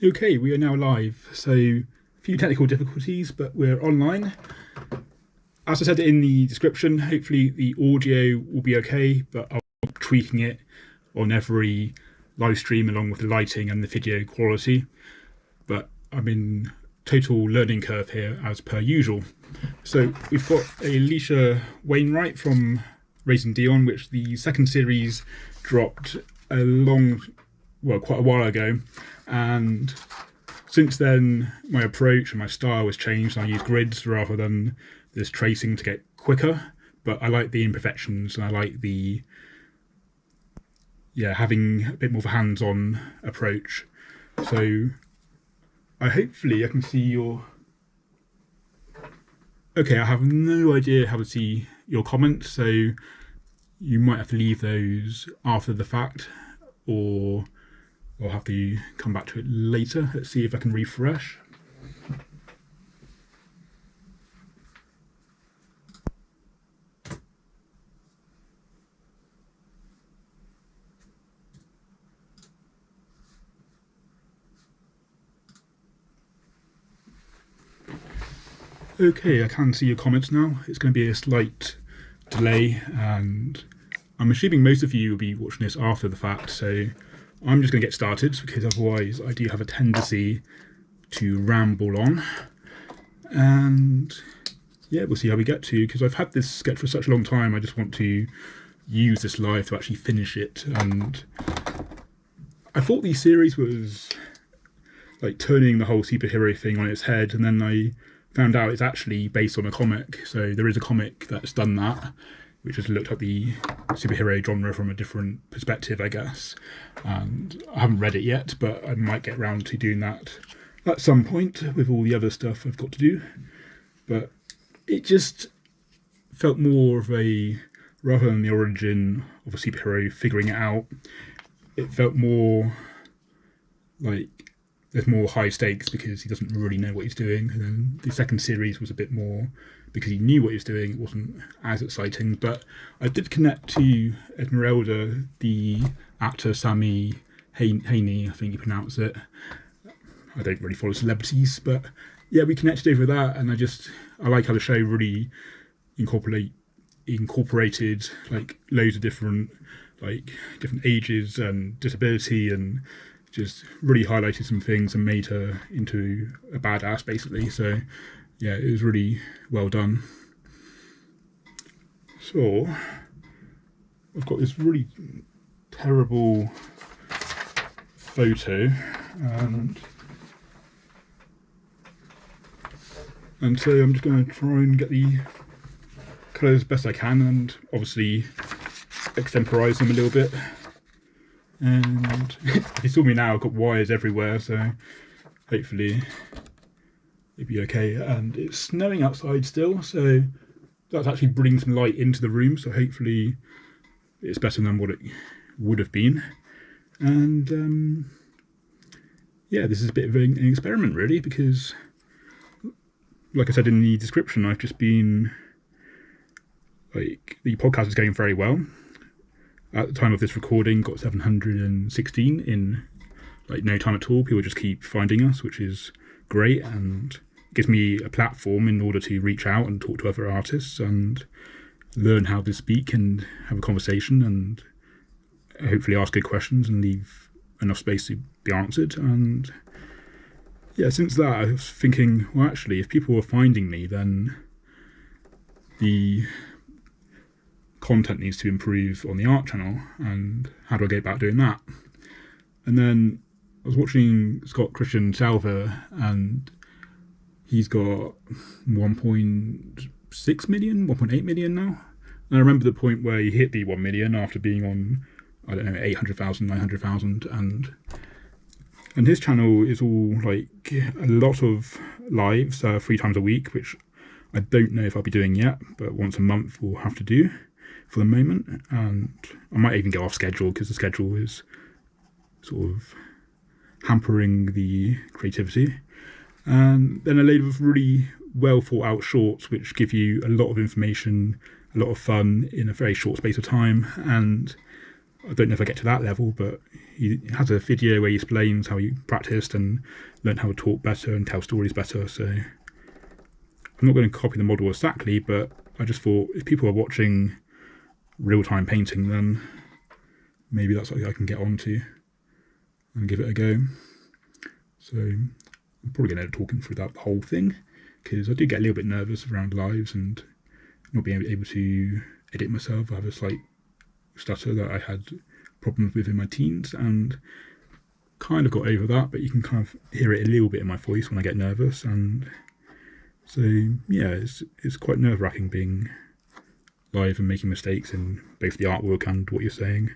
Okay, we are now live. So, a few technical difficulties, but we're online. As I said in the description, hopefully the audio will be okay, but I'll be tweaking it on every live stream along with the lighting and the video quality. But I'm in total learning curve here as per usual. So we've got Alisha Wainwright from Raising Dion, which the second series dropped quite a while ago. And since then, my approach and my style has changed. I use grids rather than this tracing to get quicker. But I like the imperfections, and I like the having a bit more of a hands-on approach. So hopefully I can see your. Okay, I have no idea how to see your comments, so you might have to leave those after the fact, or I'll have to come back to it later. Let's see if I can refresh. Okay, I can see your comments now. It's going to be a slight delay, and I'm assuming most of you will be watching this after the fact, so I'm just going to get started, because otherwise I do have a tendency to ramble on. And yeah, we'll see how we get to, because I've had this sketch for such a long time, I just want to use this live to actually finish it. And I thought the series was like turning the whole superhero thing on its head, and then I found out it's actually based on a comic. So there is a comic that's done that, which has looked at the superhero genre from a different perspective, I guess. And I haven't read it yet, but I might get round to doing that at some point with all the other stuff I've got to do. But it just felt more of a, rather than the origin of a superhero figuring it out, it felt more like there's more high stakes because he doesn't really know what he's doing. And then the second series was a bit more, because he knew what he was doing, it wasn't as exciting. But I did connect to Esmeralda, the actor Sammy Haney, I think you pronounce it. I don't really follow celebrities, but yeah, we connected over that, and I like how the show really incorporated like loads of different ages and disability, and just really highlighted some things and made her into a badass, basically. So yeah, it was really well done. So I've got this really terrible photo, and so I'm just going to try and get the colours as best I can, and obviously extemporise them a little bit. And if you saw me now, I've got wires everywhere, so hopefully it'll be okay. And it's snowing outside still, so that's actually bringing some light into the room, so hopefully it's better than what it would have been. And yeah, this is a bit of an experiment really, because like I said in the description, I've just been the podcast is going very well. At the time of this recording, got 716 in no time at all. People just keep finding us, which is great, and gives me a platform in order to reach out and talk to other artists and learn how to speak and have a conversation, and hopefully ask good questions and leave enough space to be answered. And yeah, since that I was thinking, well, actually, if people are finding me, then the content needs to improve on the art channel, and how do I go about doing that? And then I was watching Scott Christian Salva, and he's got 1.6 million, 1.8 million now. And I remember the point where he hit the 1 million after being on, I don't know, 800,000, 900,000, and his channel is all like a lot of lives, 3 times a week, which I don't know if I'll be doing yet, but once a month we'll have to do for the moment. And I might even go off schedule, because the schedule is sort of hampering the creativity. And then a load of really well thought out shorts, which give you a lot of information, a lot of fun in a very short space of time. And I don't know if I get to that level, but he has a video where he explains how he practiced and learned how to talk better and tell stories better. So I'm not going to copy the model exactly, but I just thought if people are watching real-time painting, then maybe that's something I can get onto and give it a go. So I'm probably going to end up talking through that whole thing, because I do get a little bit nervous around lives and not being able to edit myself. I have a slight stutter that I had problems with in my teens and kind of got over that, but you can kind of hear it a little bit in my voice when I get nervous. And so yeah, it's quite nerve-wracking being live and making mistakes in both the artwork and what you're saying.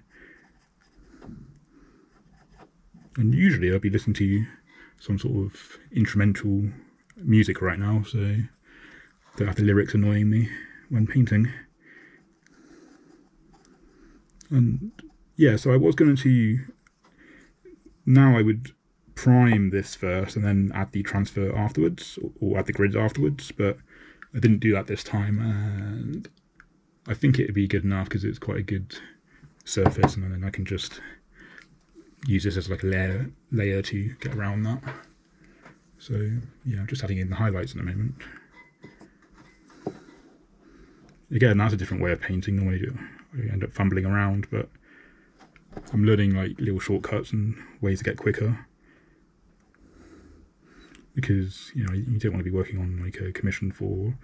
And usually I'll be listening to some sort of instrumental music right now, so I don't have the lyrics annoying me when painting. And yeah, so I was going to, now I would prime this first and then add the transfer afterwards, or add the grids afterwards, but I didn't do that this time, and I think it would be good enough because it's quite a good surface, and then I can just use this as like a layer to get around that. So yeah, I'm just adding in the highlights at the moment. Again, that's a different way of painting. Normally I end up fumbling around, but I'm learning like little shortcuts and ways to get quicker. Because, you know, you don't want to be working on like a commission for,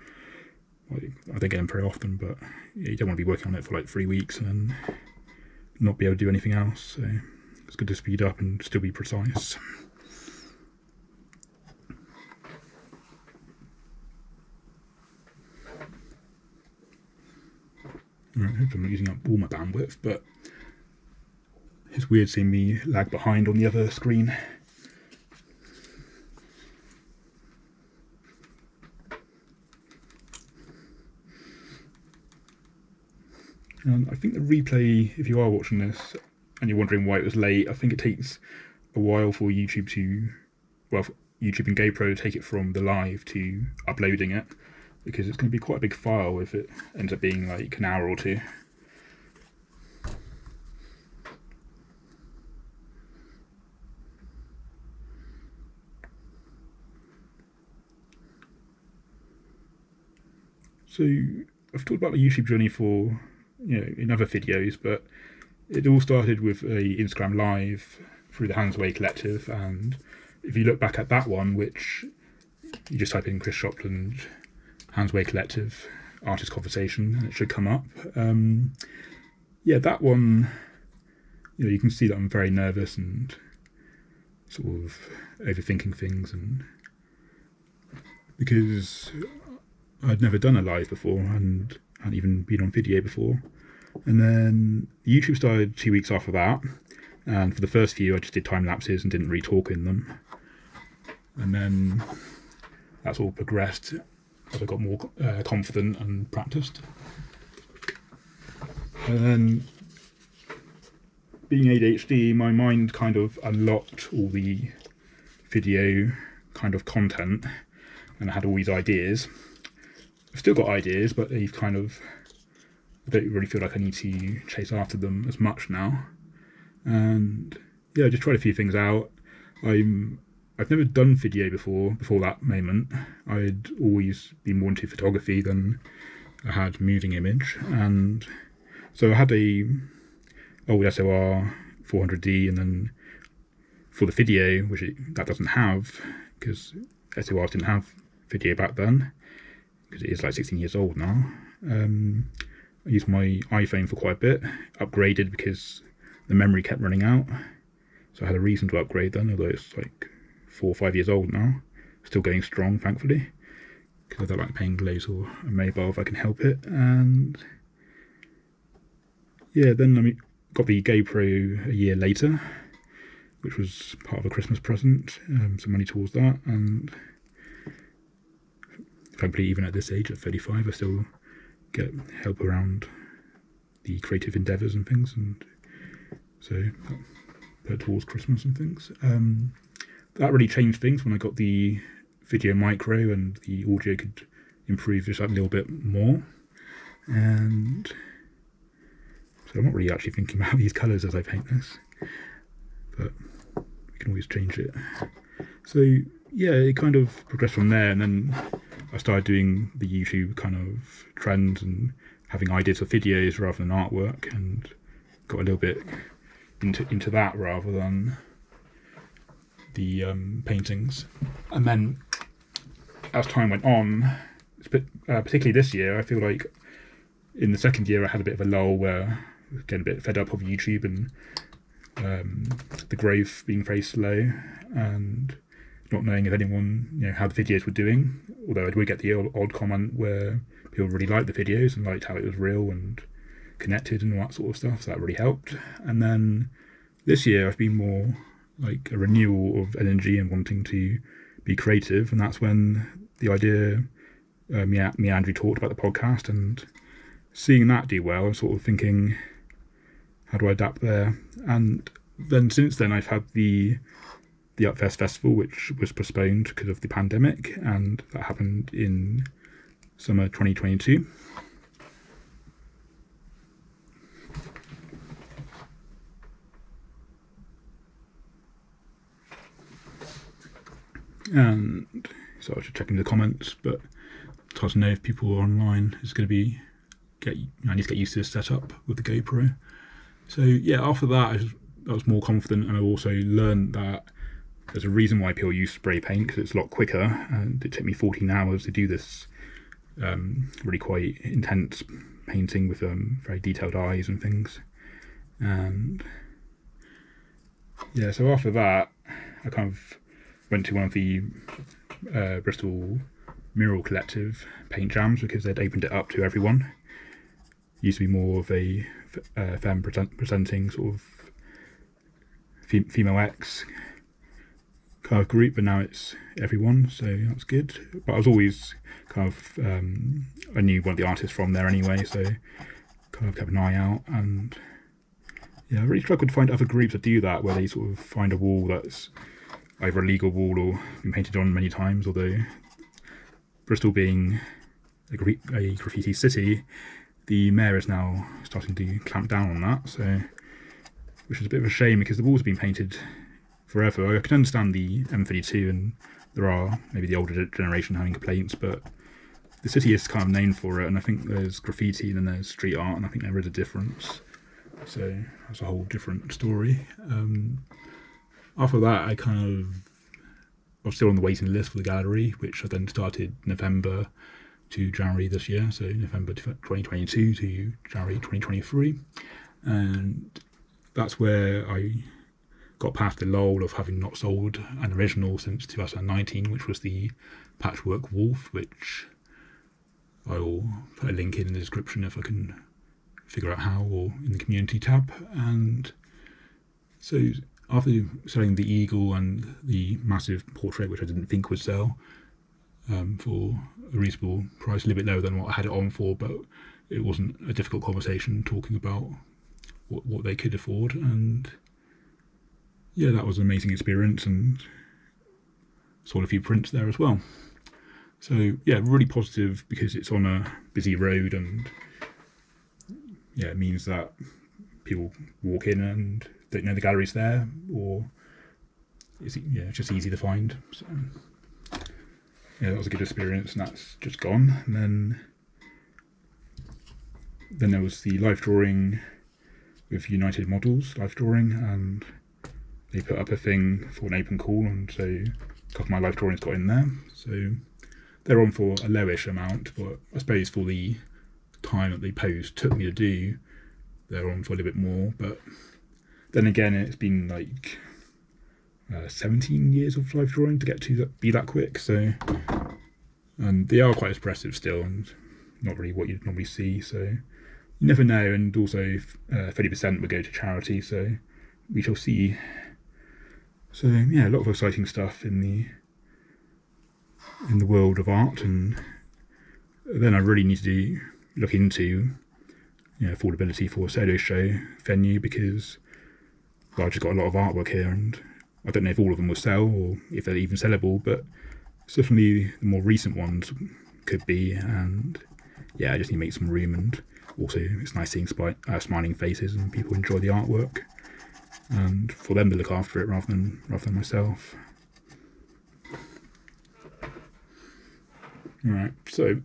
like, I don't get them very often, but you don't want to be working on it for like 3 weeks and then not be able to do anything else. So it's good to speed up and still be precise. Alright, I hope I'm not using up all my bandwidth, but it's weird seeing me lag behind on the other screen. And I think the replay, if you are watching this and you're wondering why it was late, I think it takes a while for YouTube to, well, for YouTube and GoPro to take it from the live to uploading it, because it's going to be quite a big file if it ends up being like an hour or two. So I've talked about the YouTube journey for, you know, in other videos, but it all started with a Instagram live through the Handsway Collective, and if you look back at that one, which you just type in Chris Shopland Handsway Collective artist conversation and it should come up. Yeah, that one, you know, you can see that I'm very nervous and sort of overthinking things, and because I'd never done a live before and hadn't even been on video before. And then YouTube started 2 weeks after that, and for the first few I just did time lapses and didn't really talk in them. And then that's all progressed as I got more confident and practiced. And then, being ADHD, my mind kind of unlocked all the video kind of content, and I had all these ideas. I've still got ideas, but they've kind of, I don't really feel like I need to chase after them as much now. And yeah, I just tried a few things out. I've never done video before that moment. I'd always been more into photography than I had moving image, and so I had a old SOR 400D, and then for the video, which that doesn't have, because SORs didn't have video back then, because it is like 16 years old now. I used my iPhone for quite a bit, upgraded because the memory kept running out, so I had a reason to upgrade then, although it's like 4 or 5 years old now, still going strong thankfully, because I don't like paying loads or a mobile if I can help it. And yeah, then I got the GoPro a year later, which was part of a Christmas present, some money towards that, and thankfully even at this age, at 35, I still get help around the creative endeavours and things, and so put towards Christmas and things. That really changed things when I got the video micro and the audio could improve just a little bit more. And So I'm not really actually thinking about these colours as I paint this, but we can always change it. So yeah, it kind of progressed from there, and then I started doing the YouTube kind of trends and having ideas for videos rather than artwork, and got a little bit into that rather than the paintings. And then as time went on, particularly this year, I feel like in the second year I had a bit of a lull where I was getting a bit fed up of YouTube and the growth being very slow and not knowing if anyone, how the videos were doing. Although I would get the odd comment where people really liked the videos and liked how it was real and connected and all that sort of stuff, so that really helped. And then this year I've been more like a renewal of energy and wanting to be creative, and that's when the idea, me and Andrew talked about the podcast, and seeing that do well, I was sort of thinking, how do I adapt there? And then since then I've had the Upfest Festival, which was postponed because of the pandemic, and that happened in summer 2022. And so I was just checking the comments, but it's hard to know if people are online. It's going to be I need to get used to this setup with the GoPro. So yeah, after that I was more confident, and I also learned that there's a reason why people use spray paint, because it's a lot quicker, and it took me 14 hours to do this really quite intense painting with very detailed eyes and things. And yeah, so after that I kind of went to one of the Bristol Mural Collective paint jams, because they'd opened it up to everyone. It used to be more of a femme presenting sort of female X kind of group, but now it's everyone, so that's good. But I was always kind of I knew one of the artists from there anyway, so kind of kept an eye out. And yeah, I really struggled to find other groups that do that, where they sort of find a wall that's either a legal wall or been painted on many times. Although Bristol being a graffiti city, the mayor is now starting to clamp down on that, so which is a bit of a shame, because the walls have been painted forever. I can understand the M32, and there are maybe the older generation having complaints, but the city is kind of known for it, and I think there's graffiti and then there's street art, and I think there is a difference. So that's a whole different story. After that, I was still on the waiting list for the gallery, which I then started November to January this year, so November 2022 to January 2023, and that's where I got past the lull of having not sold an original since 2019, which was the Patchwork Wolf, which I will put a link in the description if I can figure out how, or in the community tab. And so after selling the Eagle and the massive portrait, which I didn't think would sell for a reasonable price, a little bit lower than what I had it on for, but it wasn't a difficult conversation talking about what they could afford. And yeah, that was an amazing experience, and sold a few prints there as well. So yeah, really positive, because it's on a busy road, and yeah, it means that people walk in and don't know the gallery's there, or it's just easy to find. So yeah, that was a good experience, and that's just gone. And then there was the life drawing with United Models life drawing, and they put up a thing for an open call, and so a couple of my life drawings got in there. So they're on for a lowish amount, but I suppose for the time that they took me to do, they're on for a little bit more. But then again, it's been like 17 years of life drawing to get to be that quick. So, and they are quite expressive still, and not really what you'd normally see. So you never know. And also 30% would go to charity. So we shall see. So yeah, a lot of exciting stuff in the world of art. And then I really need to look into affordability for a solo show venue, because I've just got a lot of artwork here, and I don't know if all of them will sell or if they're even sellable, but certainly the more recent ones could be. And yeah, I just need to make some room, and also it's nice seeing smiling faces and people enjoy the artwork, and for them to look after it rather than myself. Right, so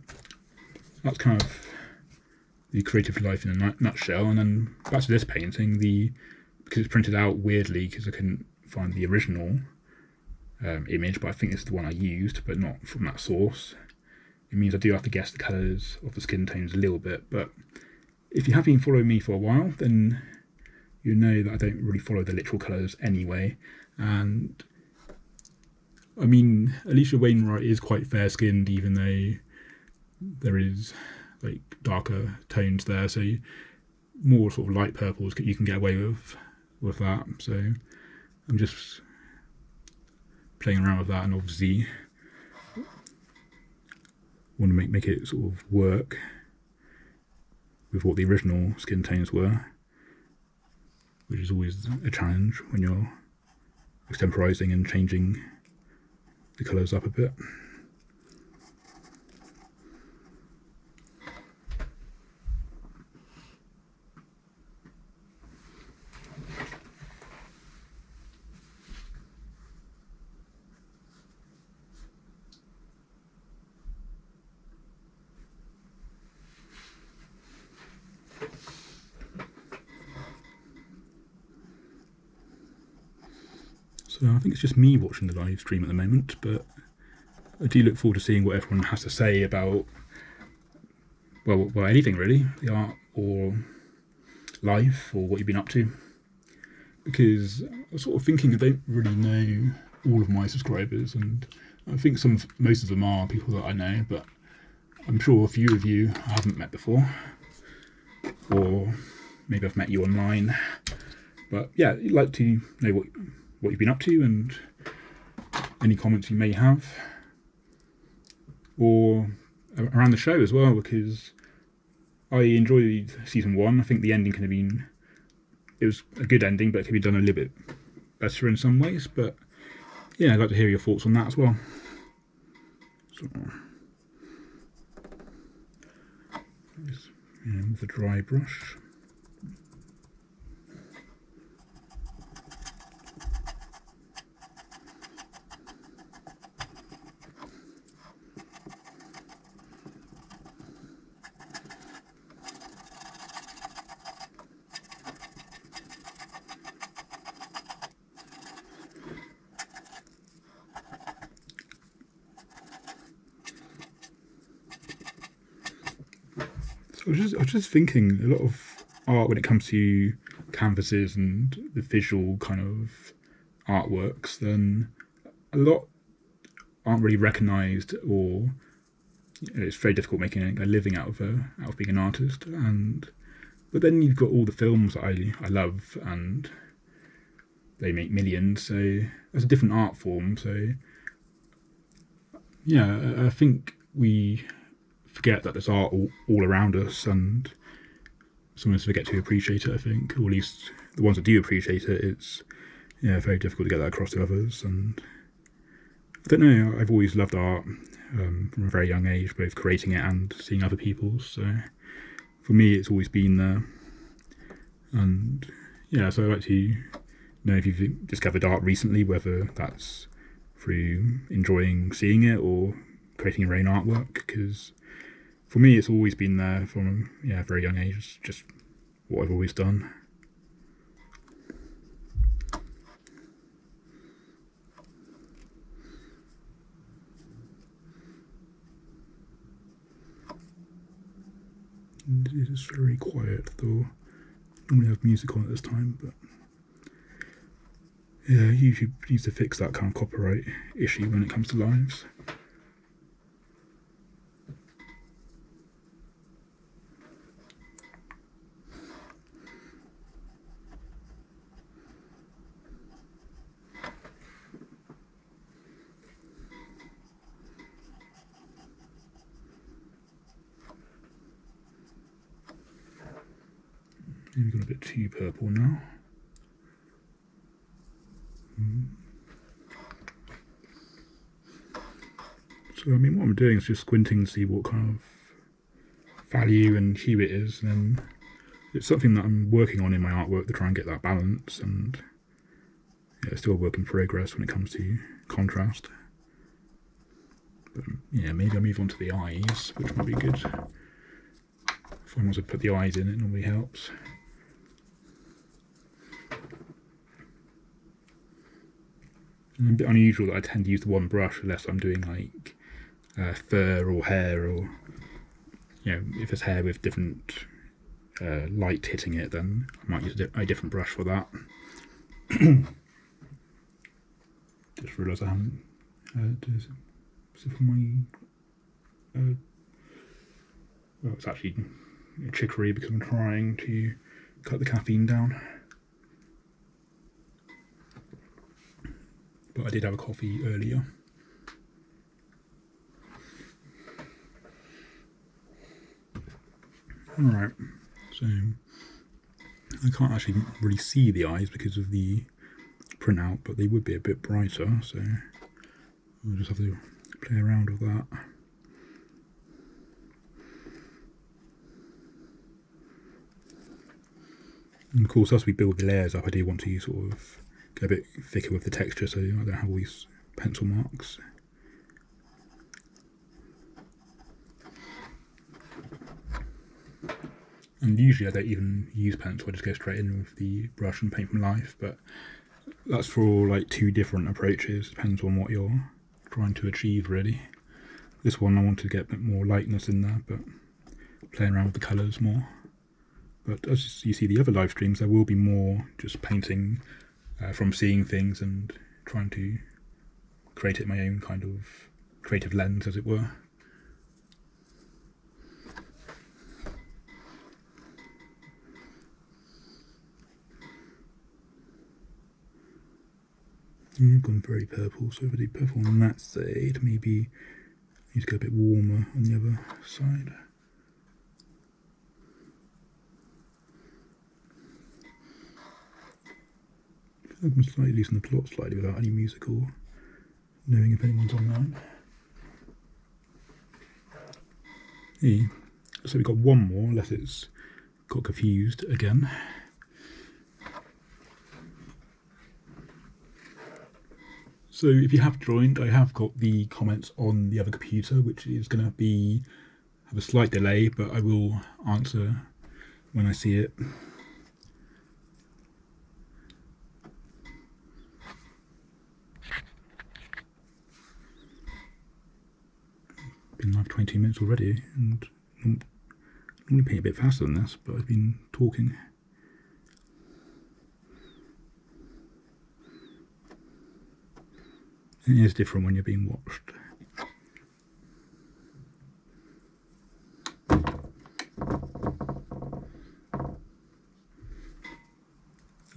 that's kind of the creative life in a nutshell. And then back to this painting, because it's printed out weirdly because I couldn't find the original image, but I think this is the one I used, but not from that source. It means I do have to guess the colours of the skin tones a little bit, but if you have been following me for a while, then you know that I don't really follow the literal colours anyway. And I mean, Alisha Wainwright is quite fair-skinned, even though there is like darker tones there, so more sort of light purples you can get away with that. So I'm just playing around with that, and obviously want to make it sort of work with what the original skin tones were, which is always a challenge when you're extemporising and changing the colours up a bit. So I think it's just me watching the live stream at the moment, but I do look forward to seeing what everyone has to say about, well anything really, the art or life or what you've been up to. Because I was sort of thinking I don't really know all of my subscribers, and I think most of them are people that I know, but I'm sure a few of you I haven't met before, or maybe I've met you online. But yeah, I'd like to know what you've been up to and any comments you may have, or around the show as well, because I enjoyed season 1. I think the ending could have been, it was a good ending, but it could be done a little bit better in some ways. But yeah, I'd like to hear your thoughts on that as well. So, with a dry brush. I was just thinking, a lot of art when it comes to canvases and the visual kind of artworks, then a lot aren't really recognised, or it's very difficult making a living out of being an artist. But then you've got all the films that I love, and they make millions, so that's a different art form. So yeah, I think we forget that there's art all around us, and sometimes forget to appreciate it, I think, or at least the ones that do appreciate it, it's very difficult to get that across to others. And I don't know, I've always loved art from a very young age, both creating it and seeing other people's, so for me it's always been there. And yeah, so I'd like to know if you've discovered art recently, whether that's through enjoying seeing it or creating your own artwork, because for me it's always been there from a very young age. It's just what I've always done. And it is very quiet though. I normally have music on at this time, but yeah, YouTube needs to fix that kind of copyright issue when it comes to lives. Maybe got a bit too purple now. So I mean, what I'm doing is just squinting to see what kind of value and hue it is, then it's something that I'm working on in my artwork to try and get that balance, and yeah, it's still a work in progress when it comes to contrast. But yeah, maybe I'll move on to the eyes, which might be good. If one wants to put the eyes in, it normally helps. And a bit unusual that I tend to use the one brush unless I'm doing like fur or hair, or if it's hair with different light hitting it, then I might use a different brush for that. Just realised I haven't for my well, it's actually chicory because I'm trying to cut the caffeine down. But I did have a coffee earlier. Alright, so I can't actually really see the eyes because of the printout, but they would be a bit brighter, so we'll just have to play around with that. And of course, as we build the layers up, I do want to sort of go a bit thicker with the texture so I don't have all these pencil marks. And usually I don't even use pencil, I just go straight in with the brush and paint from life, but that's for like two different approaches, depends on what you're trying to achieve really. This one I want to get a bit more lightness in there, but playing around with the colours more. But as you see the other live streams, there will be more just painting from seeing things and trying to create it my own kind of creative lens, as it were. I've gone very purple, so if I do purple on that side, maybe I need to go a bit warmer on the other side. I can slightly loosen the plot slightly without any music or knowing if anyone's online. Hey, so we've got one more, unless it's got confused again. So if you have joined, I have got the comments on the other computer, which is going to have a slight delay, but I will answer when I see it. Been live 20 minutes already, and I normally paint a bit faster than this, but I've been talking. It is different when you're being watched.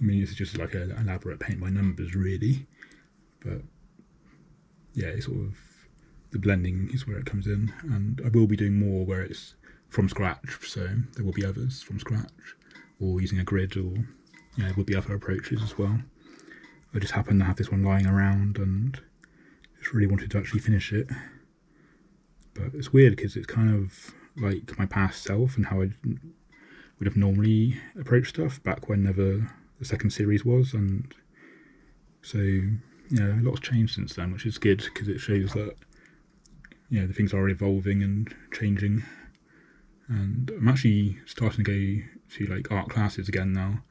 I mean, it's just like an elaborate paint by numbers, really, but yeah, it's sort of the blending is where it comes in, and I will be doing more where it's from scratch, so there will be others from scratch, or using a grid, or there will be other approaches as well. I just happen to have this one lying around and just really wanted to actually finish it, but it's weird because it's kind of like my past self and how I would have normally approached stuff back whenever the second series was, and so a lot's changed since then, which is good because it shows that the things are evolving and changing. And I'm actually starting to go to like art classes again now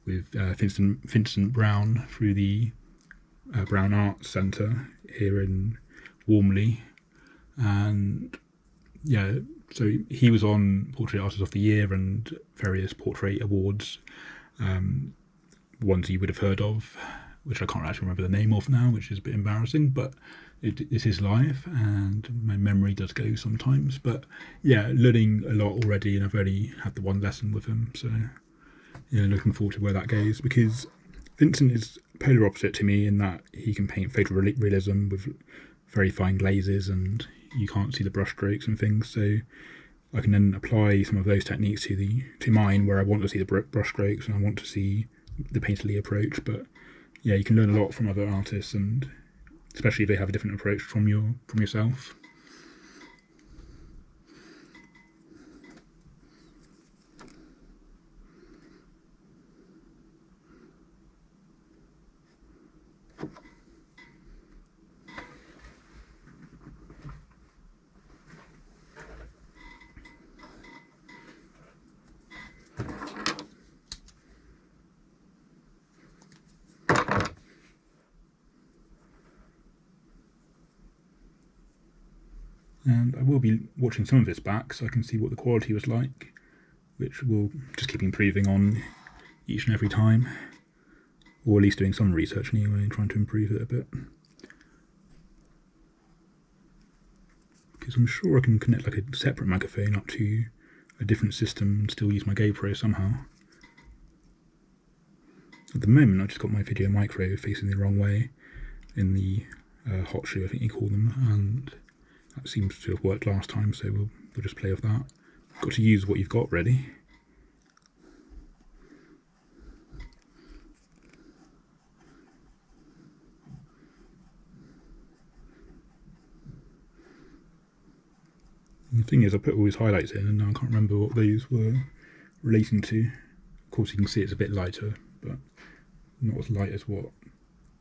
with Vincent Brown through the Brown Arts Centre here in Warmley, and so he was on Portrait Artist of the Year and various portrait awards, ones you would have heard of, which I can't actually remember the name of now, which is a bit embarrassing, but it is live and my memory does go sometimes. But learning a lot already, and I've already had the one lesson with him, so looking forward to where that goes, because Vincent is polar opposite to me in that he can paint photorealism with very fine glazes and you can't see the brush strokes and things, so I can then apply some of those techniques to mine, where I want to see the brush strokes and I want to see the painterly approach. But you can learn a lot from other artists, and especially if they have a different approach from yourself. And I will be watching some of this back so I can see what the quality was like, which will just keep improving on each and every time, or at least doing some research anyway and trying to improve it a bit. Because I'm sure I can connect like a separate microphone up to a different system and still use my GoPro somehow. At the moment I've just got my video micro facing the wrong way in the hot shoe, I think you call them, and that seems to have worked last time, so we'll just play with that. Got to use what you've got ready. And the thing is, I put all these highlights in and now I can't remember what these were relating to. Of course you can see it's a bit lighter, but not as light as what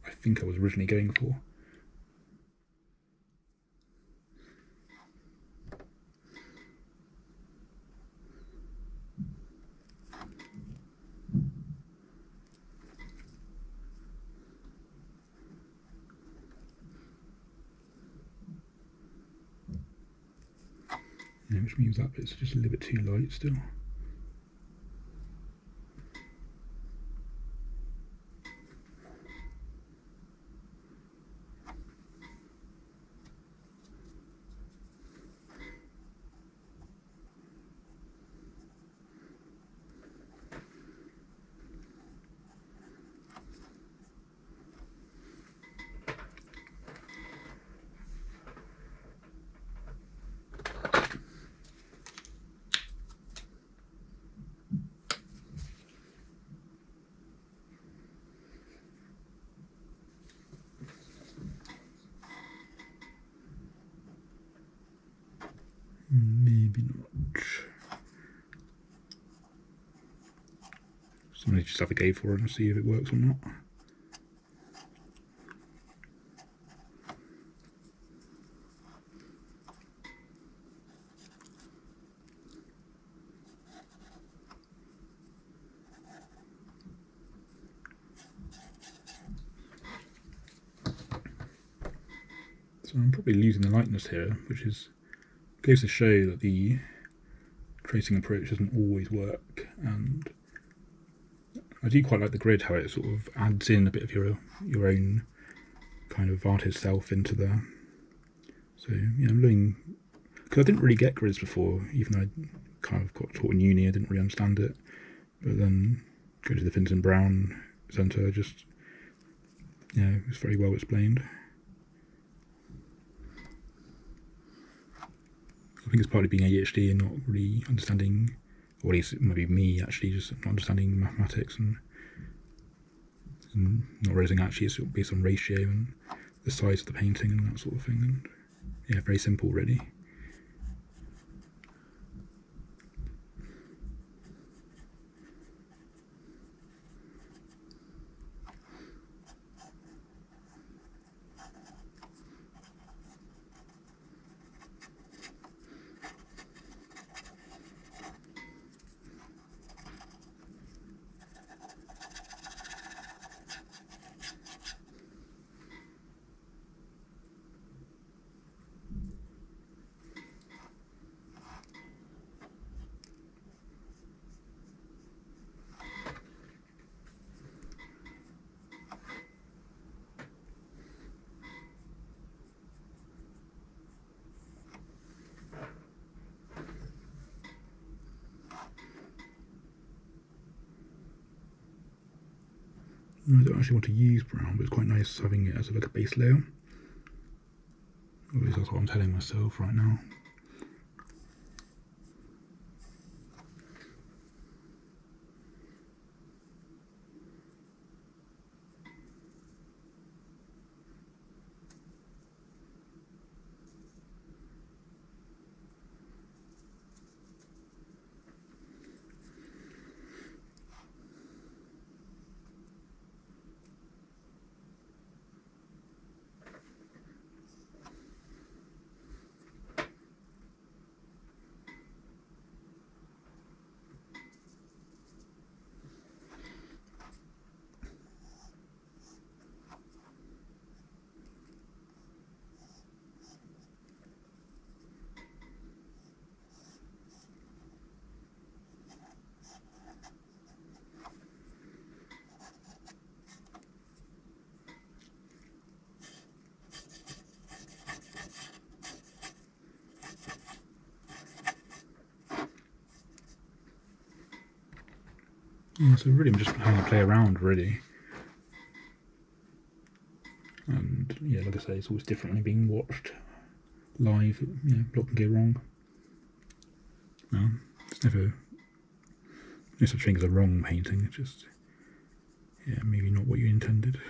I think I was originally going for. Yeah, which means that bit's just a little bit too light still. Maybe not. Somebody just have a go for it and see if it works or not. So I'm probably losing the lightness here, which goes to show that the tracing approach doesn't always work, and I do quite like the grid, how it sort of adds in a bit of your own kind of artist self into there. So yeah, I'm learning, because I didn't really get grids before, even though I kind of got taught in uni, I didn't really understand it. But then going to the Finton Brown Centre, just, yeah, it was very well explained. I think it's partly being ADHD and not really understanding, or at least maybe me actually just not understanding mathematics and not realising actually it's based on ratio and the size of the painting and that sort of thing. And yeah, very simple really. I don't actually want to use brown, but it's quite nice having it as like a base layer. At least that's what I'm telling myself right now. Yeah, so really I'm just having to play around really. And yeah, like I say, it's always different when being watched live. Yeah, a lot can go wrong. No, it's never no such thing as a wrong painting. It's just, yeah, maybe not what you intended.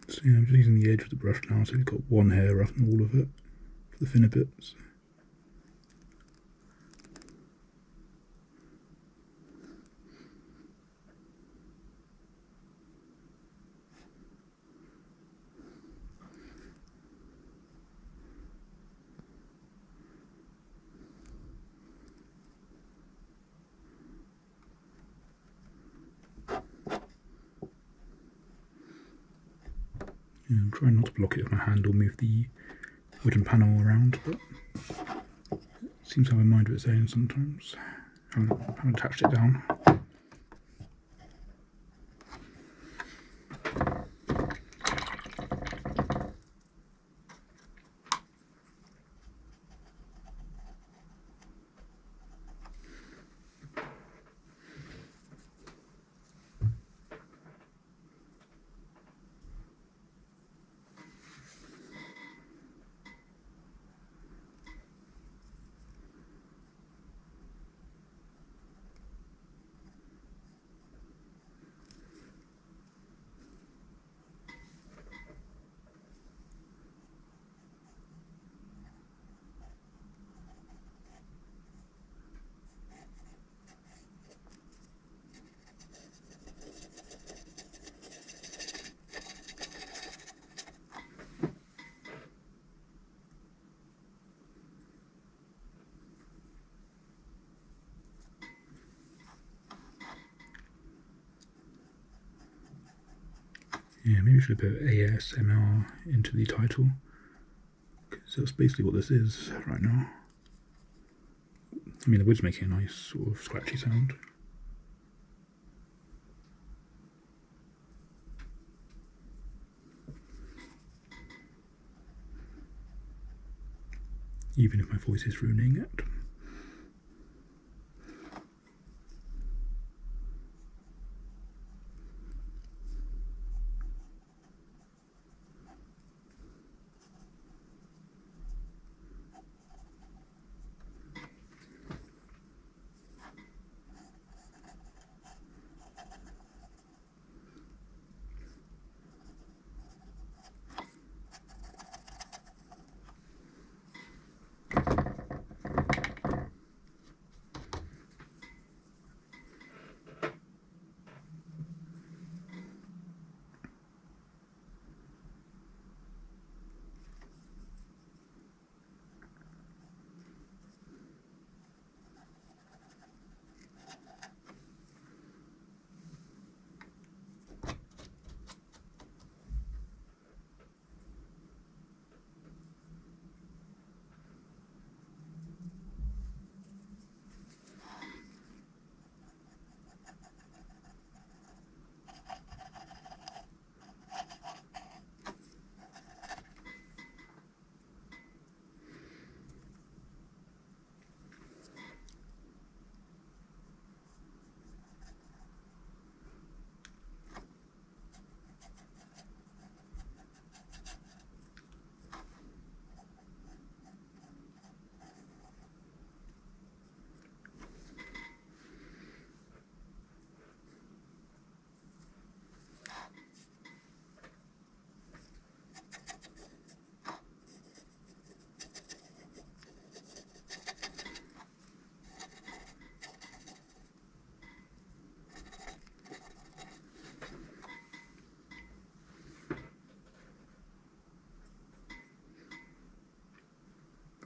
So yeah, I'm just using the edge of the brush now, so we've got one hair rather than all of it for the thinner bits. Yeah, I'm trying not to block it with my hand or move the wooden panel around, but it seems to have a mind of its own sometimes. Haven't attached it down. Yeah, maybe we should put ASMR into the title, because that's basically what this is right now. I mean, the wood's making a nice sort of scratchy sound. Even if my voice is ruining it.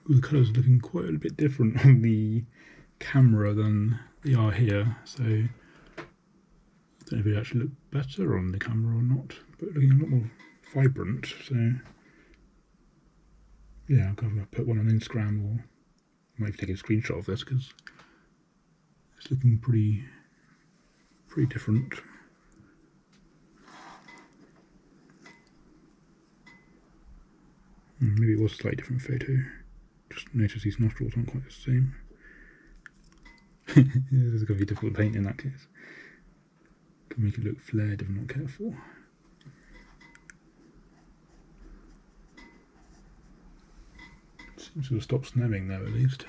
the colours are looking quite a bit different on the camera than they are here, so I don't know if they actually look better on the camera or not, but looking a lot more vibrant. So yeah, I'm going to put one on Instagram, or I might take a screenshot of this because it's looking pretty different. Maybe it was a slightly different photo. Just notice these nostrils aren't quite the same. This is going to be difficult to paint in that case. Can make it look flared if I'm not careful. Seems to have stopped snowing though, at least.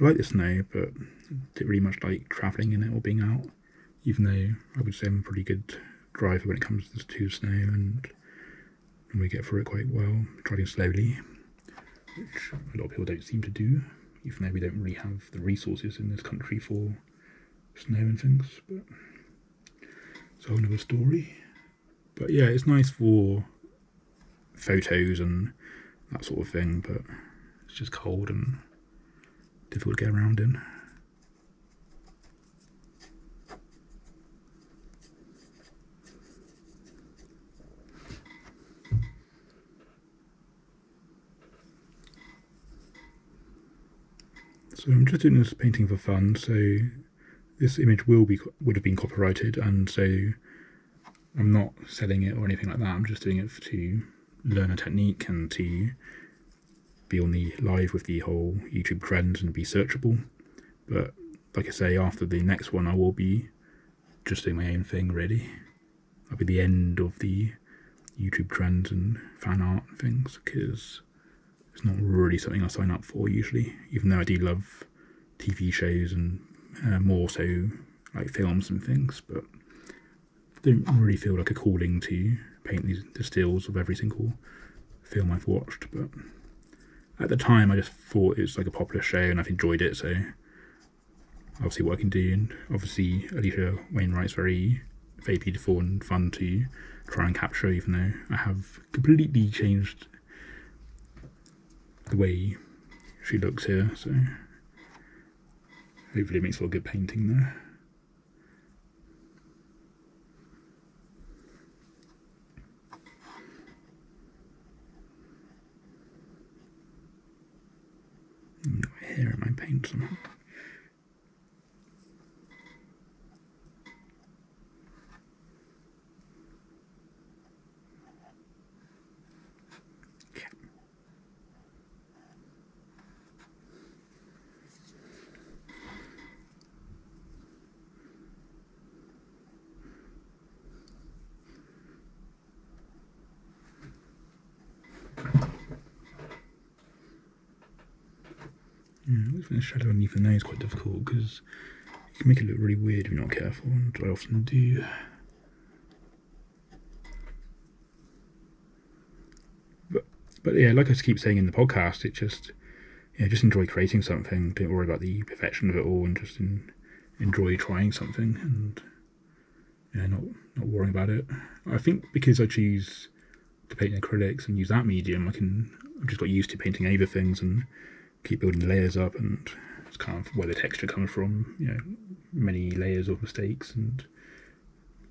I like the snow, but I don't really much like travelling in it or being out, even though I would say I'm a pretty good driver when it comes to snow, and we get through it quite well, driving slowly, which a lot of people don't seem to do, even though we don't really have the resources in this country for snow and things, but it's a whole other story. But yeah, it's nice for photos and that sort of thing, but it's just cold and difficult to get around in. So I'm just doing this painting for fun, so this image would have been copyrighted, and so I'm not selling it or anything like that. I'm just doing it to learn a technique and to be on the live with the whole YouTube trends and be searchable. But like I say, after the next one I will be just doing my own thing really. That'll be the end of the YouTube trends and fan art and things, because it's not really something I sign up for usually, even though I do love TV shows and more so like films and things, but I don't really feel like a calling to paint the stills of every single film I've watched. But at the time I just thought it's like a popular show and I've enjoyed it, so I'll see what I can do. And obviously Alisha Wainwright's very beautiful and fun to try and capture, even though I have completely changed the way she looks here, so hopefully it makes for a good painting there. Got hair in my paint somehow. The shadow underneath the nose is quite difficult because you can make it look really weird if you're not careful, and I often do. But yeah, like I keep saying in the podcast, it just enjoy creating something. Don't worry about the perfection of it all, and just enjoy trying something, and not worrying about it. I think because I choose to paint in acrylics and use that medium, I've just got used to painting over things and keep building the layers up, and it's kind of where the texture comes from, many layers of mistakes and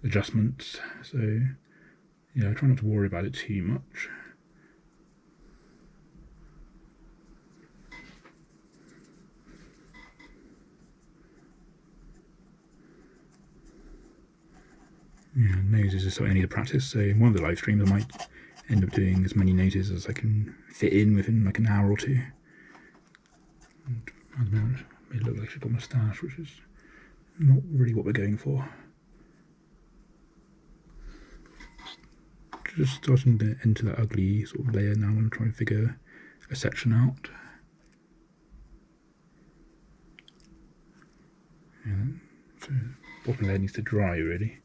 adjustments. So yeah, I try not to worry about it too much. Yeah, noses is something I need to practice, so in one of the live streams I might end up doing as many noses as I can fit in within like an hour or two. And at the moment, it may look like she's got a moustache, which is not really what we're going for. Just starting to enter that ugly sort of layer now. I'm going to try and figure a section out. Yeah, so bottom layer needs to dry really.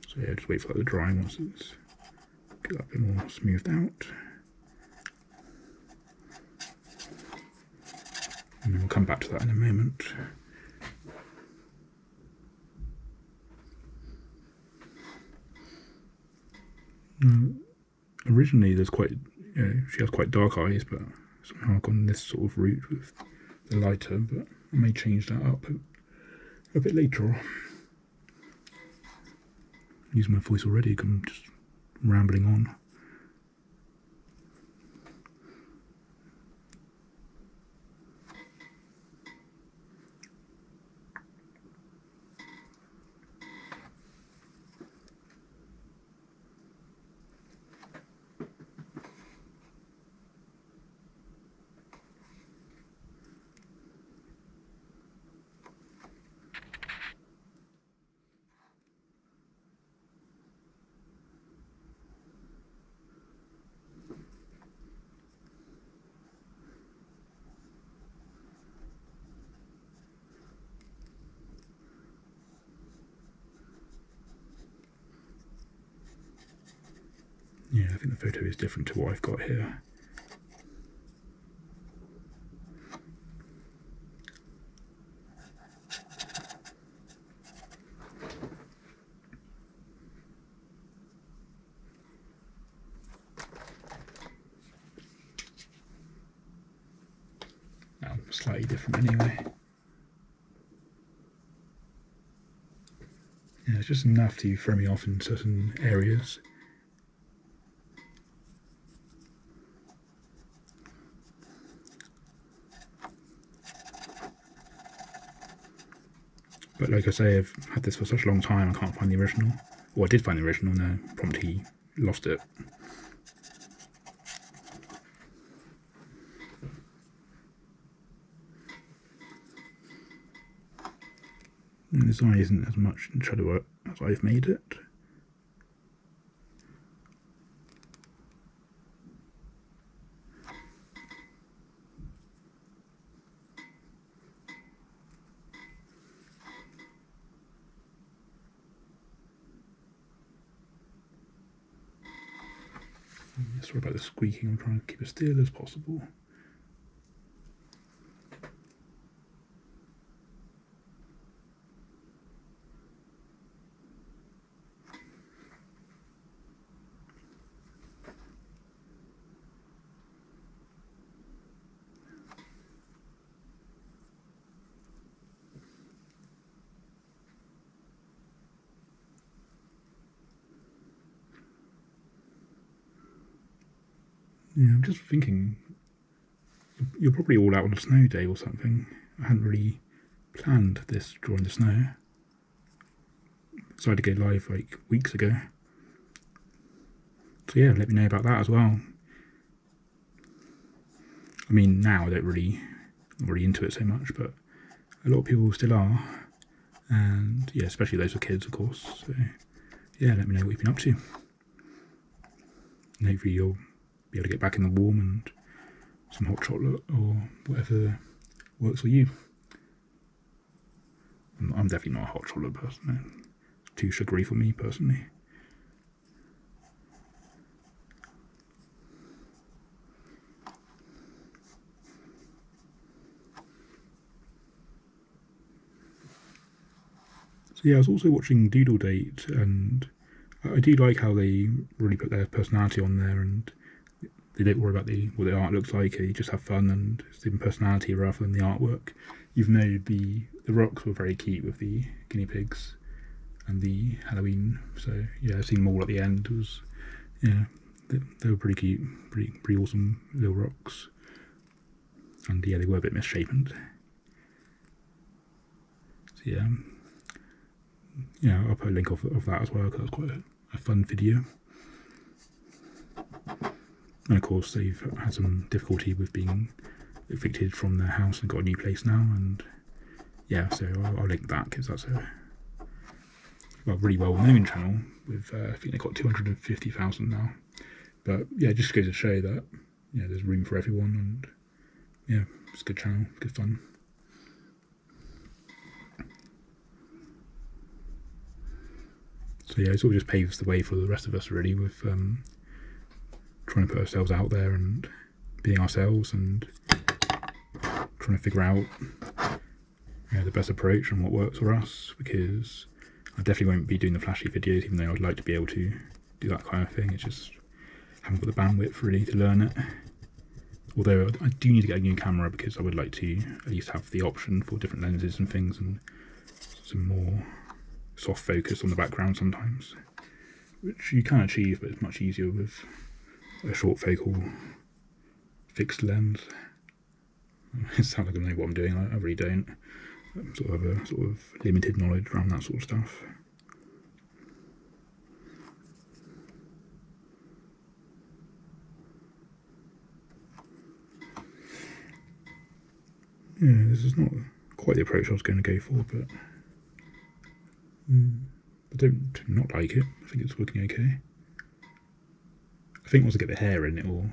So yeah, just wait for that to dry once it's get that a bit more smoothed out. And then we'll come back to that in a moment. originally there's quite, she has quite dark eyes, but somehow I've gone this sort of route with the lighter, but I may change that up a bit later. Using my voice already, I'm just rambling on. Yeah, I think the photo is different to what I've got here. Slightly different anyway. Yeah, it's just enough to throw me off in certain areas. But like I say, I've had this for such a long time, I can't find the original. Well, I did find the original, and I promptly lost it. And this eye isn't as much in shadow work as I've made it. Sorry about the squeaking, I'm trying to keep as still as possible. Yeah, I'm just thinking, you're probably all out on a snow day or something. I hadn't really planned this during the snow. Decided to go live like weeks ago. So yeah, let me know about that as well. I mean, now I don't really, not really into it so much, but a lot of people still are. And yeah, especially those with kids, of course. So yeah, let me know what you've been up to. And hopefully you'll be able to get back in the warm and some hot chocolate or whatever works for you. I'm definitely not a hot chocolate person. It's too sugary for me personally. So yeah, I was also watching Doodle Date, and I do like how they really put their personality on there, and they don't worry about what the art looks like. They just have fun and it's the personality rather than the artwork. Even though the rocks were very cute with the guinea pigs and the Halloween. So yeah, seeing them all at the end was, yeah, they were pretty cute, pretty awesome little rocks. And yeah, they were a bit misshapen. So yeah, I'll put a link of that as well, because that was quite a fun video. And of course they've had some difficulty with being evicted from their house and got a new place now, and yeah, so I'll link that, because that's a really well known channel with I think they've got 250,000 now. But yeah, it just goes to show that there's room for everyone, and yeah, it's a good channel, good fun. So yeah, it sort of just paves the way for the rest of us really, with trying to put ourselves out there and being ourselves, and trying to figure out the best approach and what works for us, because I definitely won't be doing the flashy videos, even though I'd like to be able to do that kind of thing. It's just haven't got the bandwidth really to learn it. Although I do need to get a new camera because I would like to at least have the option for different lenses and things and some more soft focus on the background sometimes, which you can achieve, but it's much easier with a short focal fixed lens. It sounds like I know what I'm doing. I really don't. I sort of have a sort of limited knowledge around that sort of stuff. Yeah, this is not quite the approach I was going to go for, but I don't not like it. I think it's working okay. I think once I get the hair in, it will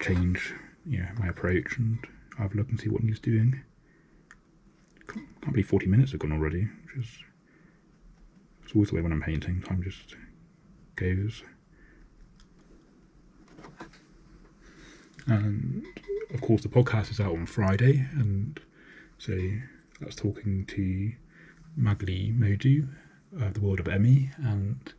change, my approach, and I'll have a look and see what he's doing. Can't believe 40 minutes have gone already, which is it's always the way when I'm painting. Time just goes. And of course the podcast is out on Friday, and so that's talking to Magli Modu of the world of Emmy, and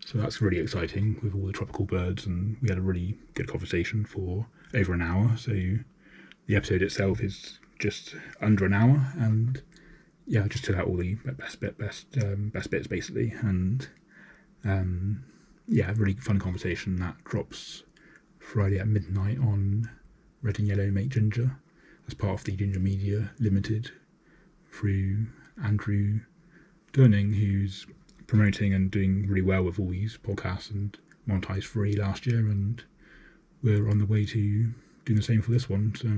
so that's really exciting with all the tropical birds, and we had a really good conversation for over an hour. So the episode itself is just under an hour, and I just took out all the best bits basically, and really fun conversation that drops Friday at midnight on Red and Yellow Make Ginger as part of the Ginger Media Limited through Andrew Durning, who's promoting and doing really well with all these podcasts and monetized free last year, and we're on the way to doing the same for this one. So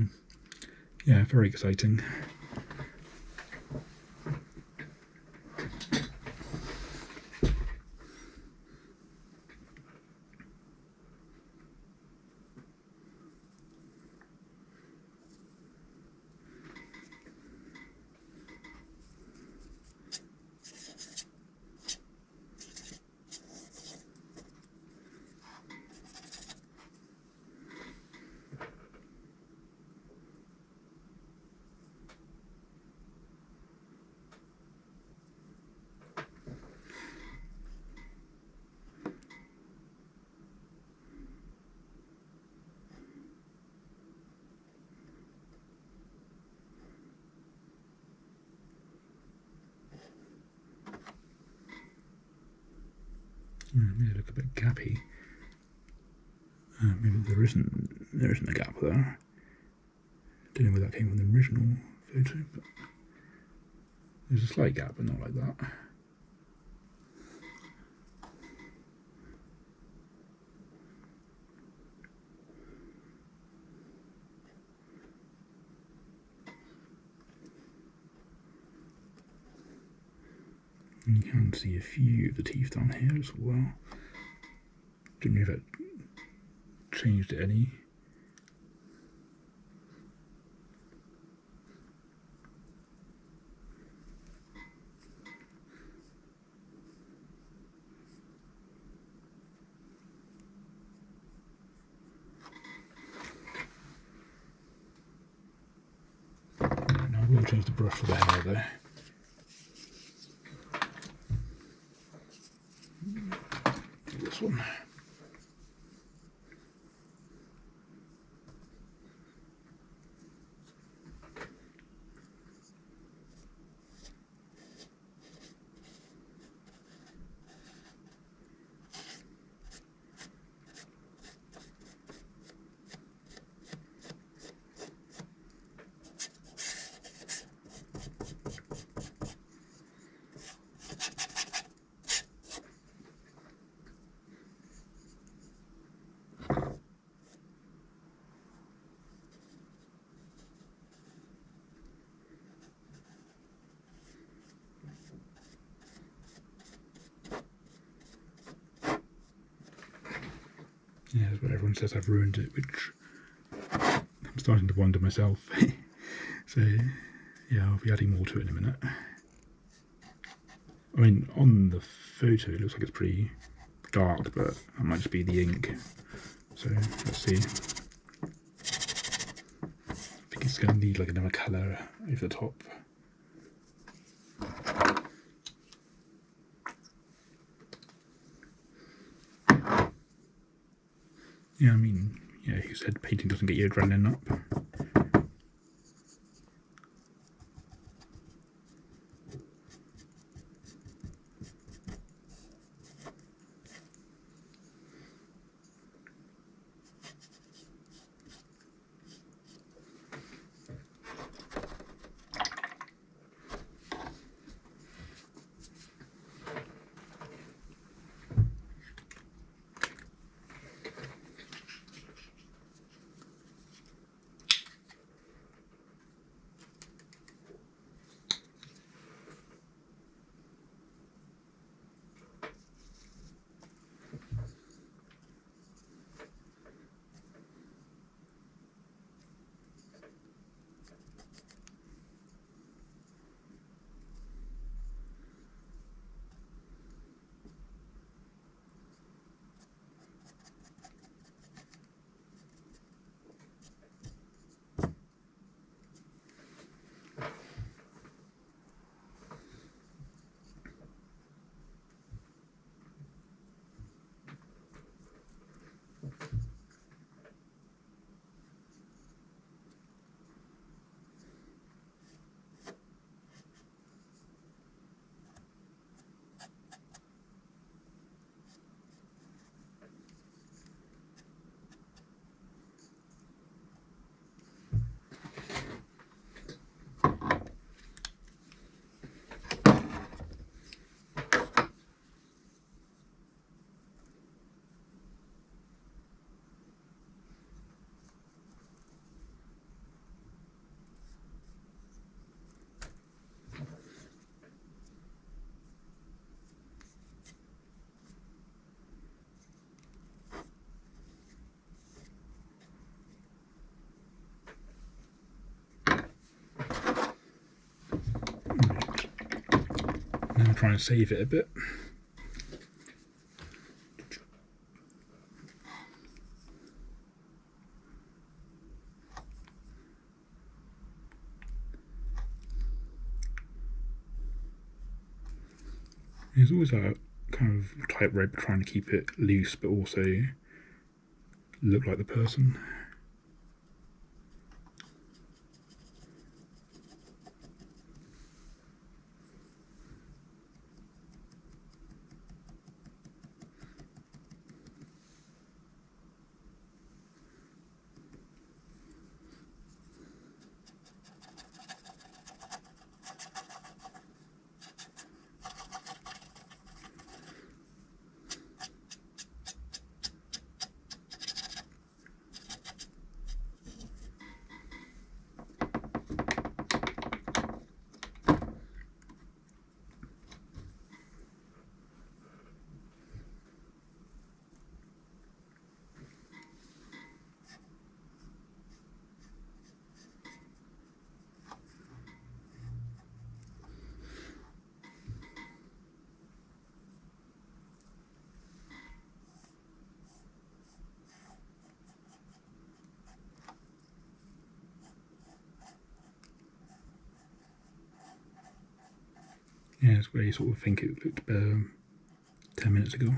very exciting. Maybe look a bit gappy. Maybe there isn't a gap there. Don't know where that came from the original photo, but there's a slight gap, but not like that. You can see a few of the teeth down here as well. Don't know if that changed it any. Now I will change the brush for the hair though. This one. Yeah, that's what everyone says, I've ruined it, which I'm starting to wonder myself. So, I'll be adding more to it in a minute. I mean, on the photo it looks like it's pretty dark, but that might just be the ink. So, let's see. I think it's going to need like another colour over the top. Yeah, I mean, yeah, who said painting doesn't get your adrenaline up? Now I'm trying to save it a bit. There's always a kind of tightrope trying to keep it loose but also look like the person. Yeah, it's where you sort of think it looked better 10 minutes ago.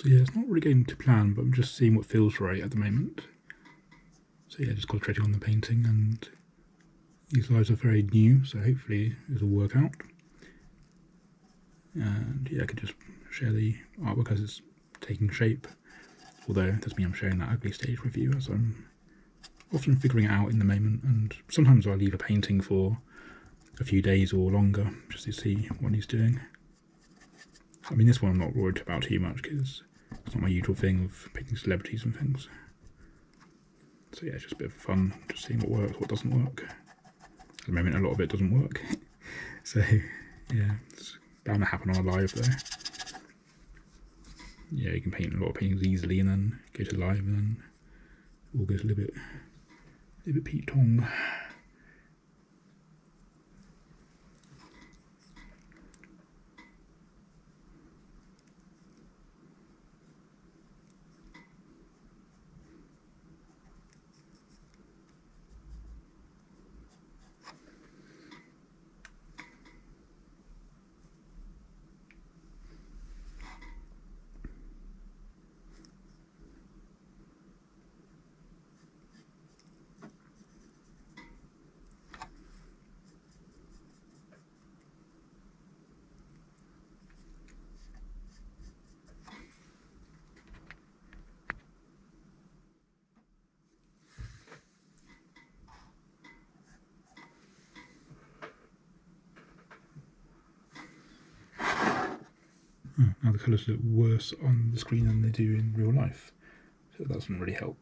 So yeah, it's not really going to plan, but I'm just seeing what feels right at the moment. So yeah, just concentrating on the painting, and these lives are very new, so hopefully it'll work out. And yeah, I could just share the artwork as it's taking shape, although it doesn't mean I'm sharing that ugly stage with you, as I'm often figuring it out in the moment, and sometimes I leave a painting for a few days or longer just to see what he's doing. I mean, this one I'm not worried about too much because it's not my usual thing of painting celebrities and things. So yeah, it's just a bit of fun, just seeing what works, what doesn't work. At the moment, a lot of it doesn't work. So yeah, it's bound to happen on a live though. Yeah, you can paint a lot of paintings easily and then go to live and then it all goes a little bit Pete Tong. Now the colours look worse on the screen than they do in real life, so that doesn't really help.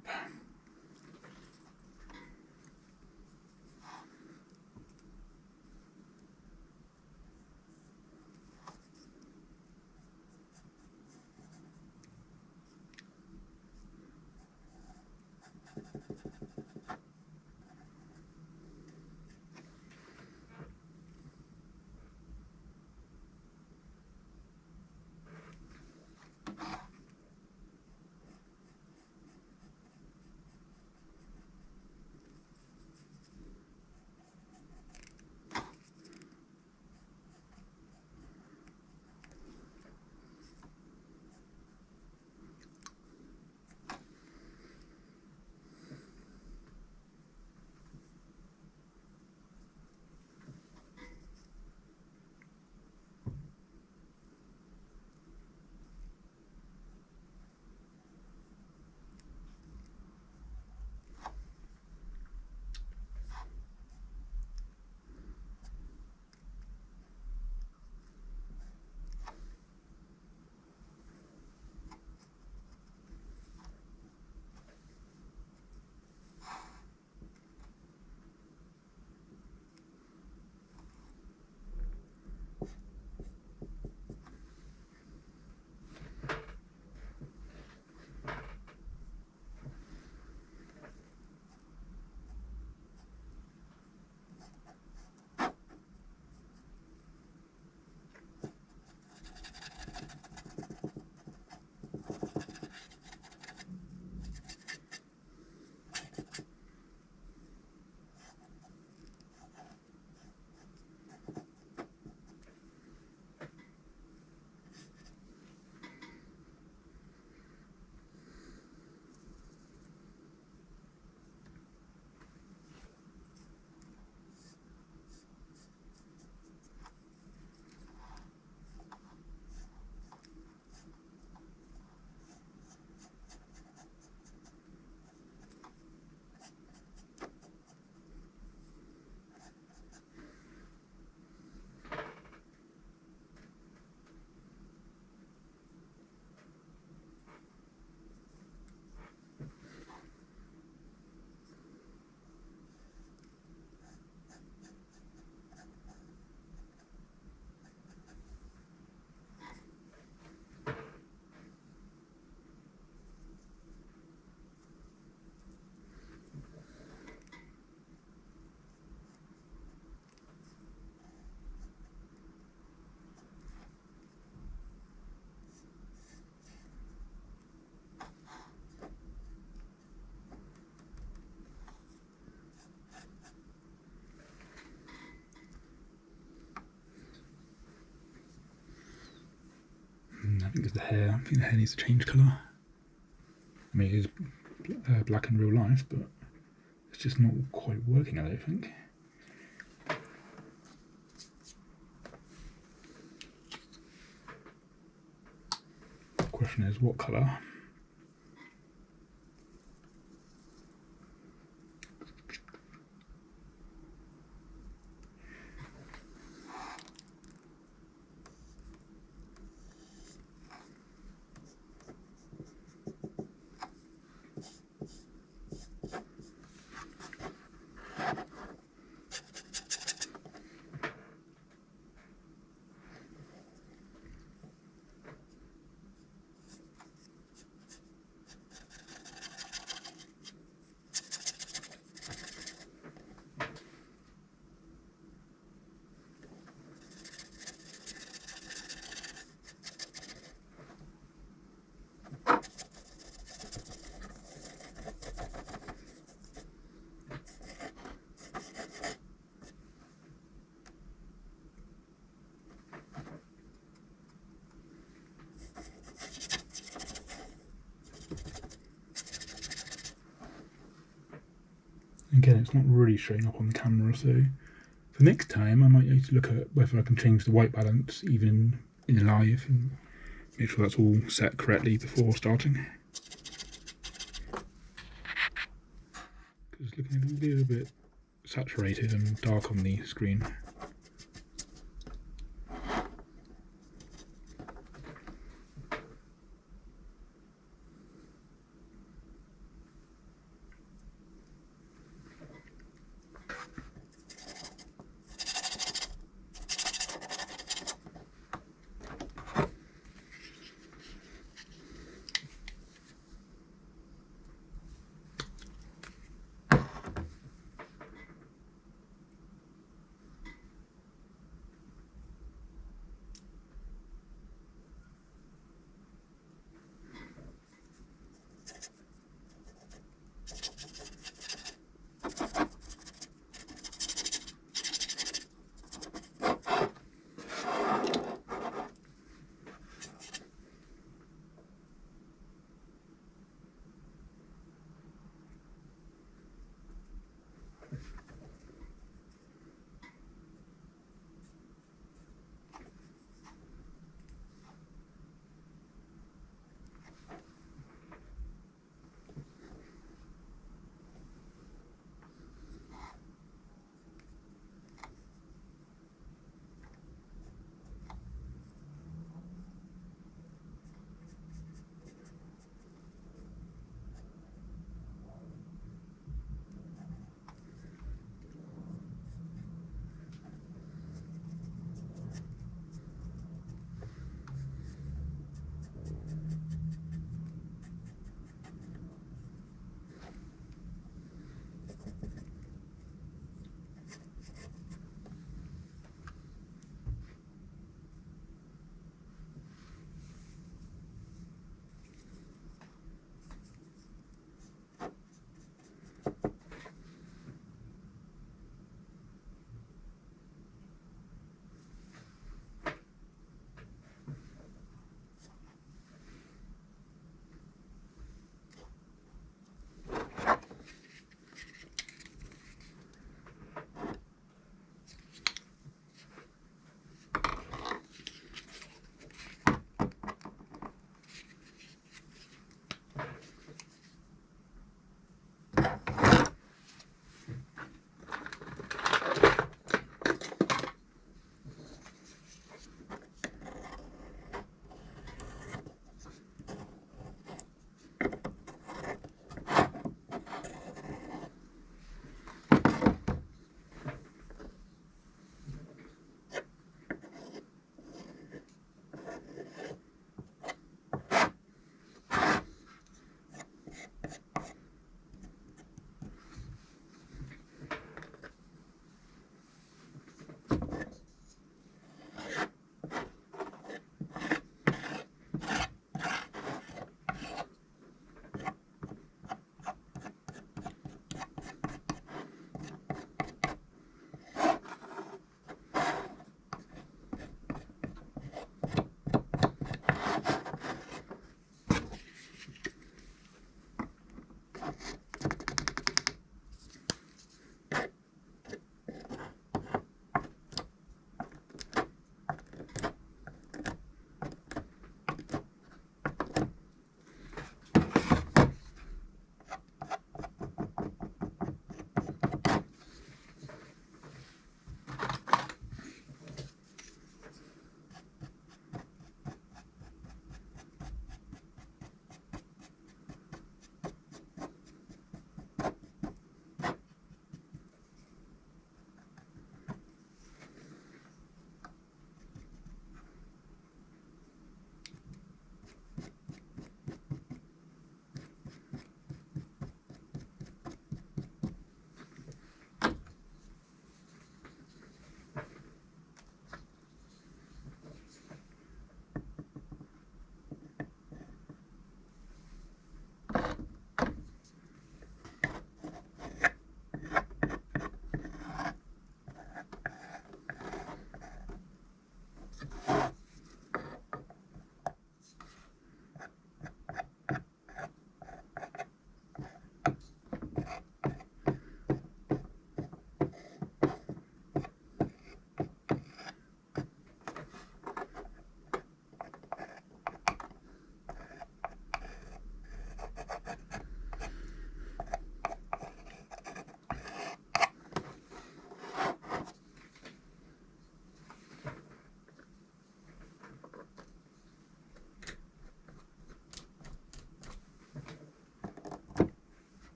is the hair. I think the hair needs to change colour. I mean, it is black in real life, but it's just not quite working, I don't think. The question is, what colour? Again, it's not really showing up on the camera, so for next time I might need to look at whether I can change the white balance even in live and make sure that's all set correctly before starting. Because it's looking a little bit saturated and dark on the screen.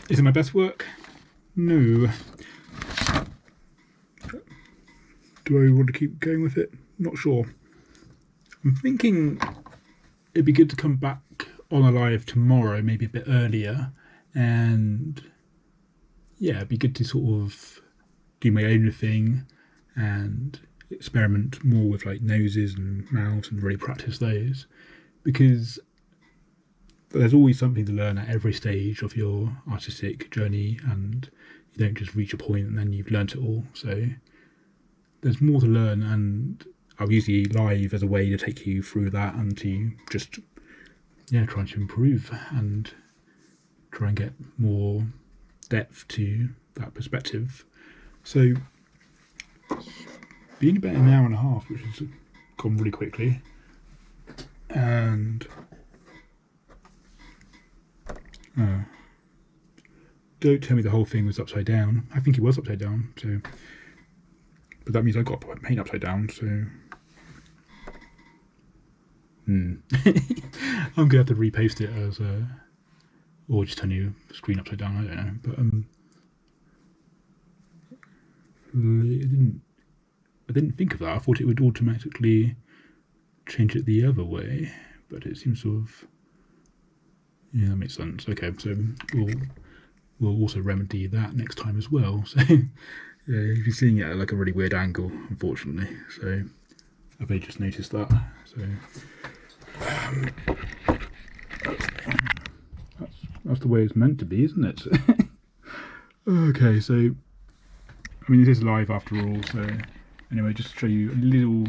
Is it my best work? No. Do I want to keep going with it? Not sure. I'm thinking it'd be good to come back on a live tomorrow, maybe a bit earlier, and yeah, it'd be good to sort of do my own thing and experiment more with like noses and mouths and really practice those, because there's always something to learn at every stage of your artistic journey, and you don't just reach a point and then you've learnt it all. So there's more to learn, and I'll use the live as a way to take you through that and to just try to improve and try and get more depth to that perspective. So it's been about an hour and a half, which has gone really quickly, and don't tell me the whole thing was upside down. I think it was upside down, so, but that means I got to put paint upside down, so I'm gonna have to repost it as or just turn your screen upside down, I don't know, but I didn't think of that. I thought it would automatically change it the other way, but it seems sort of, yeah, that makes sense. Okay, so we'll also remedy that next time as well. So yeah, you're seeing it at like a really weird angle, unfortunately. So I may just noticed that. So that's the way it's meant to be, isn't it? Okay, so I mean, this is live after all. So anyway, just to show you a little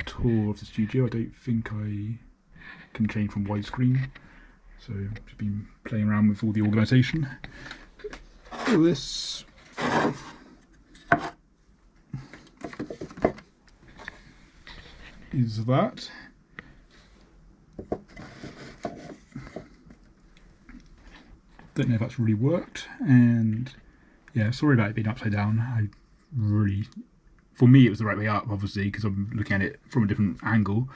tour of the studio. I don't think I can change from widescreen. So I've just been playing around with all the organisation. This is that. Don't know if that's really worked, and yeah, sorry about it being upside down. For me it was the right way up, obviously, because I'm looking at it from a different angle,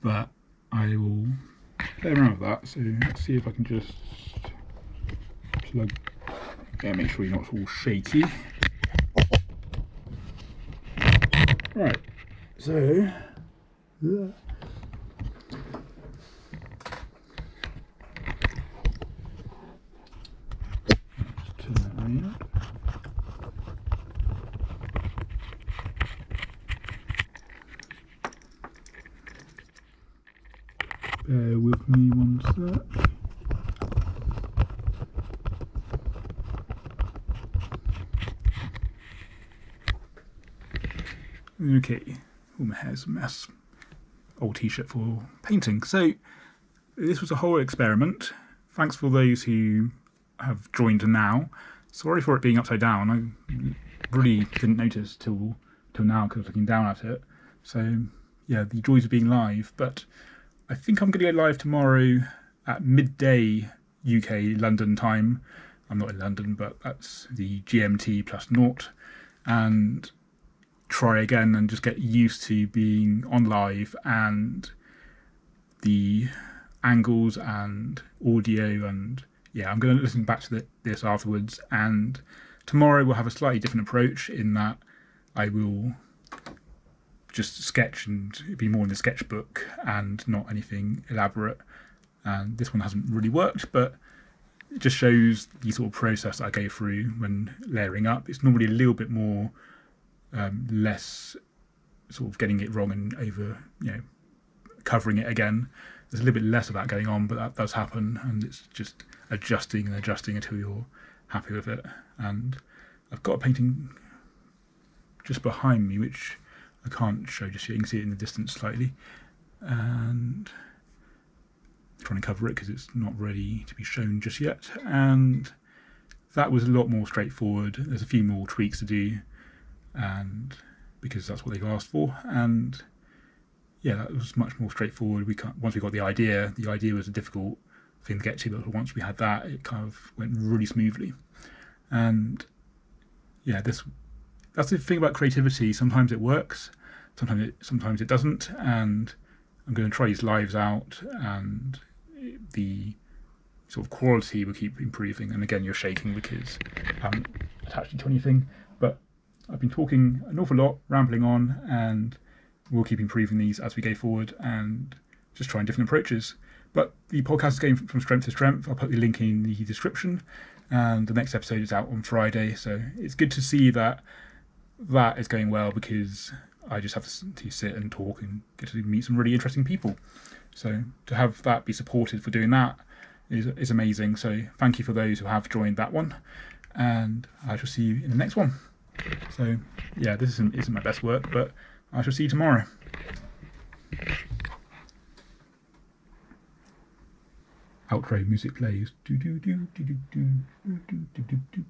but I will play around with that. So let's see if I can just plug, make sure you're not all shaky. Right, so just turn that around. Bear with me one sec. Okay, all my hair's a mess. Old t-shirt for painting. So this was a whole experiment. Thanks for those who have joined now. Sorry for it being upside down. I really didn't notice till now because I was looking down at it. So yeah, the joys of being live. But I think I'm going to go live tomorrow at midday UK London time. I'm not in London, but that's the GMT plus naught, and try again and just get used to being on live and the angles and audio. And yeah, I'm going to listen back to this afterwards, and tomorrow we'll have a slightly different approach in that I will just sketch and be more in the sketchbook and not anything elaborate. And this one hasn't really worked, but it just shows the sort of process I go through when layering up. It's normally a little bit more less sort of getting it wrong and over, covering it again. There's a little bit less of that going on, but that does happen, and it's just adjusting and adjusting until you're happy with it. And I've got a painting just behind me which I can't show just yet. You can see it in the distance slightly, and I'm trying to cover it because it's not ready to be shown just yet. And that was a lot more straightforward. There's a few more tweaks to do, and because that's what they've asked for. And yeah, that was much more straightforward. Once we got the idea was a difficult thing to get to, but once we had that, it kind of went really smoothly. And yeah, that's the thing about creativity. Sometimes it works, sometimes it doesn't. And I'm going to try these lives out, and the sort of quality will keep improving. And again, you're shaking because I haven't attached it to anything. But I've been talking an awful lot, rambling on, and we'll keep improving these as we go forward and just trying different approaches. But the podcast is going from strength to strength. I'll put the link in the description, and the next episode is out on Friday. So it's good to see that is going well, because I just have to sit and talk and get to meet some really interesting people. So to have that be supported for doing that is amazing. So thank you for those who have joined that one, and I shall see you in the next one. So yeah, this isn't my best work, but I shall see you tomorrow. Outro music plays. Do do do do do do do do do do.